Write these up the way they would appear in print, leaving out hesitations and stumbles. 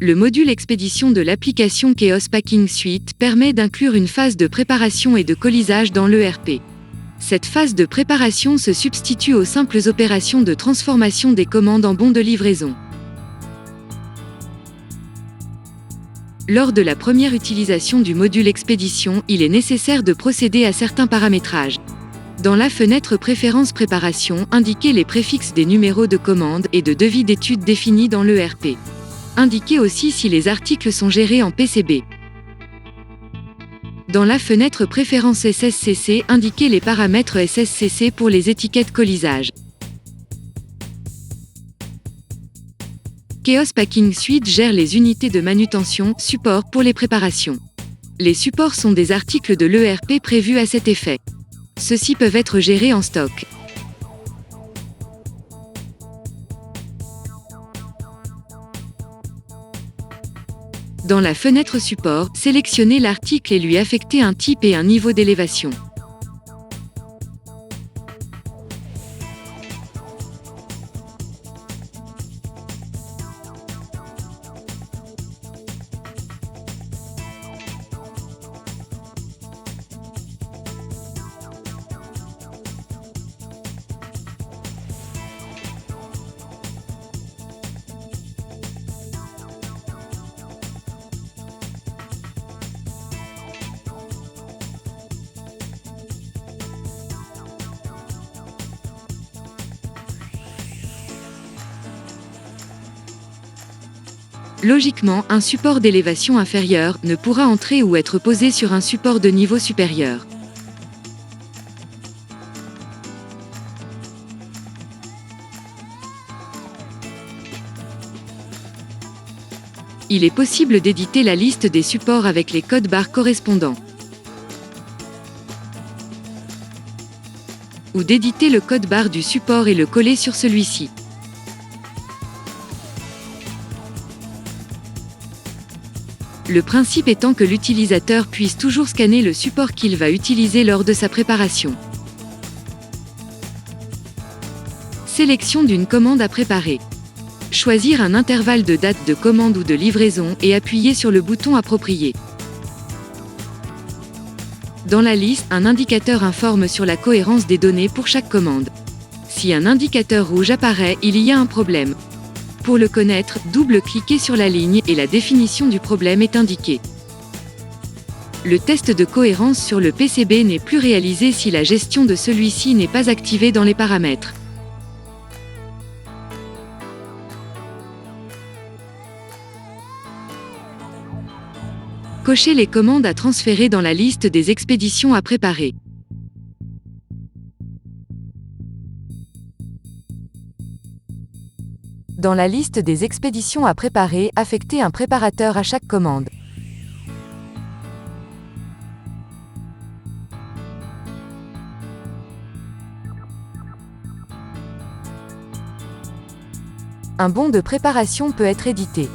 Le module expédition de l'application Chaos Packing Suite permet d'inclure une phase de préparation et de colisage dans l'ERP. Cette phase de préparation se substitue aux simples opérations de transformation des commandes en bons de livraison. Lors de la première utilisation du module expédition, il est nécessaire de procéder à certains paramétrages. Dans la fenêtre Préférences Préparation, indiquez les préfixes des numéros de commande et de devis d'études définis dans l'ERP. Indiquez aussi si les articles sont gérés en PCB. Dans la fenêtre Préférences SSCC, indiquez les paramètres SSCC pour les étiquettes colisage. Chaos Packing Suite gère les unités de manutention, support pour les préparations. Les supports sont des articles de l'ERP prévus à cet effet. Ceux-ci peuvent être gérés en stock. Dans la fenêtre Support, sélectionnez l'article et lui affectez un type et un niveau d'élévation. Logiquement, un support d'élévation inférieure ne pourra entrer ou être posé sur un support de niveau supérieur. Il est possible d'éditer la liste des supports avec les codes barres correspondants. Ou d'éditer le code barre du support et le coller sur celui-ci. Le principe étant que l'utilisateur puisse toujours scanner le support qu'il va utiliser lors de sa préparation. Sélection d'une commande à préparer. Choisir un intervalle de date de commande ou de livraison et appuyer sur le bouton approprié. Dans la liste, un indicateur informe sur la cohérence des données pour chaque commande. Si un indicateur rouge apparaît, il y a un problème. Pour le connaître, double-cliquez sur la ligne et la définition du problème est indiquée. Le test de cohérence sur le PCB n'est plus réalisé si la gestion de celui-ci n'est pas activée dans les paramètres. Cochez les commandes à transférer dans la liste des expéditions à préparer. Dans la liste des expéditions à préparer, affectez un préparateur à chaque commande. Un bon de préparation peut être édité.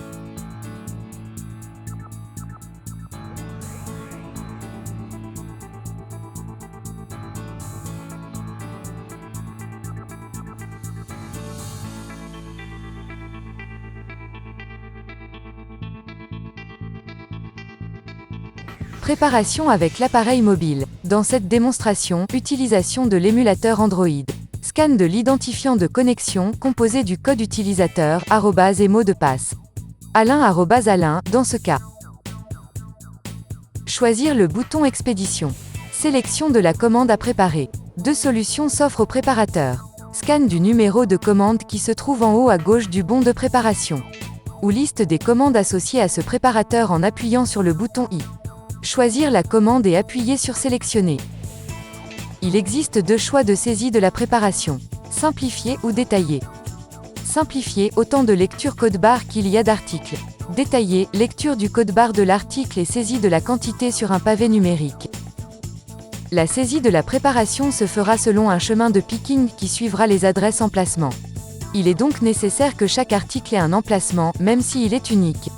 Préparation avec l'appareil mobile. Dans cette démonstration, utilisation de l'émulateur Android. Scan de l'identifiant de connexion composé du code utilisateur, arrobase et mot de passe. Alain, dans ce cas. Choisir le bouton Expédition. Sélection de la commande à préparer. Deux solutions s'offrent au préparateur. Scan du numéro de commande qui se trouve en haut à gauche du bon de préparation. Ou liste des commandes associées à ce préparateur en appuyant sur le bouton I. Choisir la commande et appuyer sur Sélectionner. Il existe deux choix de saisie de la préparation. Simplifié ou détaillé. Simplifié, autant de lecture code barre qu'il y a d'articles. Détaillé, lecture du code barre de l'article et saisie de la quantité sur un pavé numérique. La saisie de la préparation se fera selon un chemin de picking qui suivra les adresses emplacement. Il est donc nécessaire que chaque article ait un emplacement, même s'il est unique.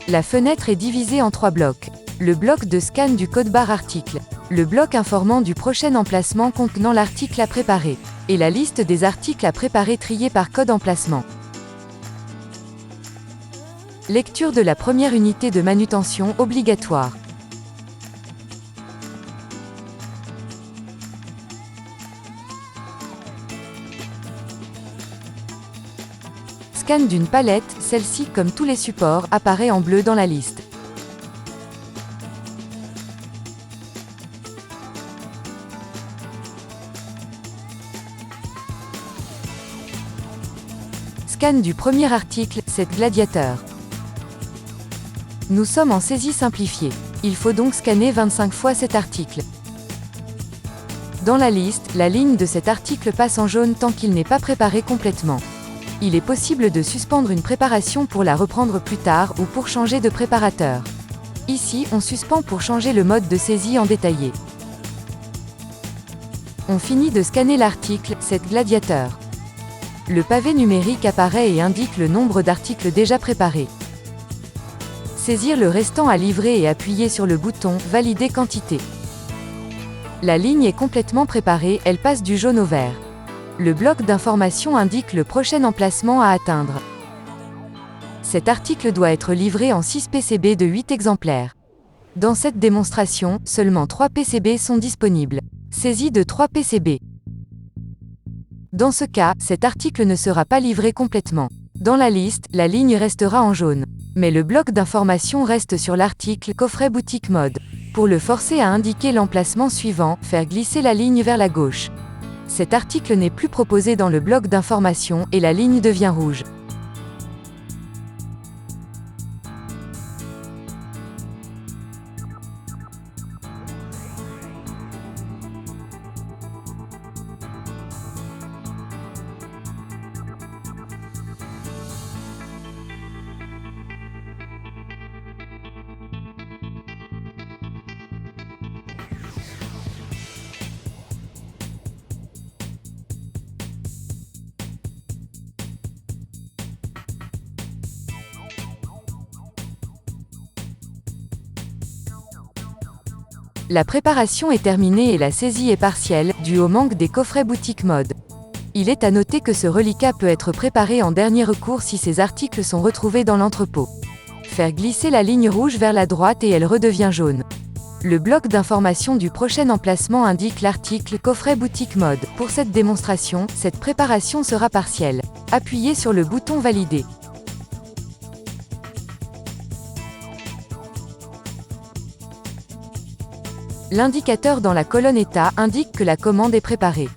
La fenêtre est divisée en 3 blocs. Le bloc de scan du code barre article, le bloc informant du prochain emplacement contenant l'article à préparer, et la liste des articles à préparer triés par code emplacement. Lecture de la première unité de manutention obligatoire. Scan d'une palette, celle-ci, comme tous les supports, apparaît en bleu dans la liste. Scan du premier article, cette gladiateur. Nous sommes en saisie simplifiée. Il faut donc scanner 25 fois cet article. Dans la liste, la ligne de cet article passe en jaune tant qu'il n'est pas préparé complètement. Il est possible de suspendre une préparation pour la reprendre plus tard ou pour changer de préparateur. Ici, on suspend pour changer le mode de saisie en détaillé. On finit de scanner l'article, cette gladiateur. Le pavé numérique apparaît et indique le nombre d'articles déjà préparés. Saisir le restant à livrer et appuyer sur le bouton « Valider quantité ». La ligne est complètement préparée, elle passe du jaune au vert. Le bloc d'information indique le prochain emplacement à atteindre. Cet article doit être livré en 6 PCB de 8 exemplaires. Dans cette démonstration, seulement 3 PCB sont disponibles. Saisie de 3 PCB. Dans ce cas, cet article ne sera pas livré complètement. Dans la liste, la ligne restera en jaune. Mais le bloc d'information reste sur l'article « Coffret boutique mode ». Pour le forcer à indiquer l'emplacement suivant, faire glisser la ligne vers la gauche. Cet article n'est plus proposé dans le bloc d'information et la ligne devient rouge. La préparation est terminée et la saisie est partielle, due au manque des coffrets boutique mode. Il est à noter que ce reliquat peut être préparé en dernier recours si ces articles sont retrouvés dans l'entrepôt. Faire glisser la ligne rouge vers la droite et elle redevient jaune. Le bloc d'information du prochain emplacement indique l'article « Coffret boutique mode ». Pour cette démonstration, cette préparation sera partielle. Appuyez sur le bouton « Valider ». L'indicateur dans la colonne État indique que la commande est préparée.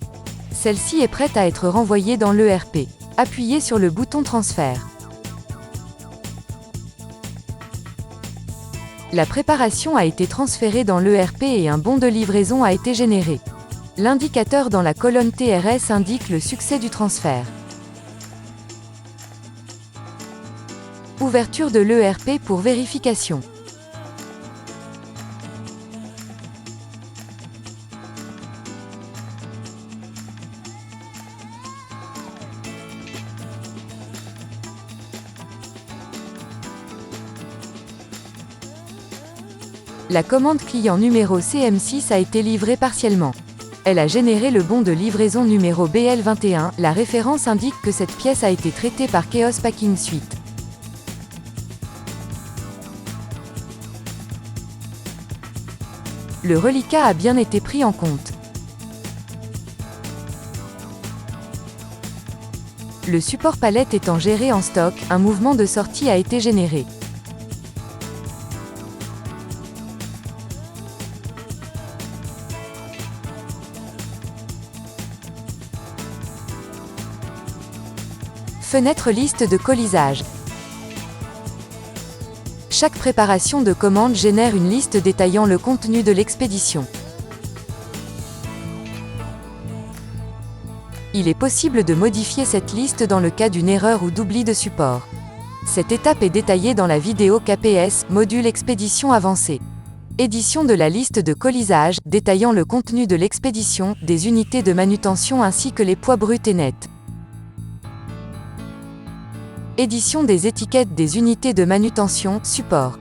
Celle-ci est prête à être renvoyée dans l'ERP. Appuyez sur le bouton Transfert. La préparation a été transférée dans l'ERP et un bon de livraison a été généré. L'indicateur dans la colonne TRS indique le succès du transfert. Ouverture de l'ERP pour vérification. La commande client numéro CM6 a été livrée partiellement. Elle a généré le bon de livraison numéro BL21, la référence indique que cette pièce a été traitée par Chaos Packing Suite. Le reliquat a bien été pris en compte. Le support palette étant géré en stock, un mouvement de sortie a été généré. Fenêtre liste de colisage. Chaque préparation de commande génère une liste détaillant le contenu de l'expédition. Il est possible de modifier cette liste dans le cas d'une erreur ou d'oubli de support. Cette étape est détaillée dans la vidéo KPS, module expédition avancée. Édition de la liste de colisage, détaillant le contenu de l'expédition, des unités de manutention ainsi que les poids bruts et nets. Édition des étiquettes des unités de manutention, support.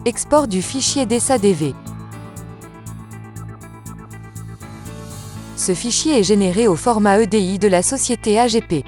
Export du fichier DSADV. Ce fichier est généré au format EDI de la société AGP.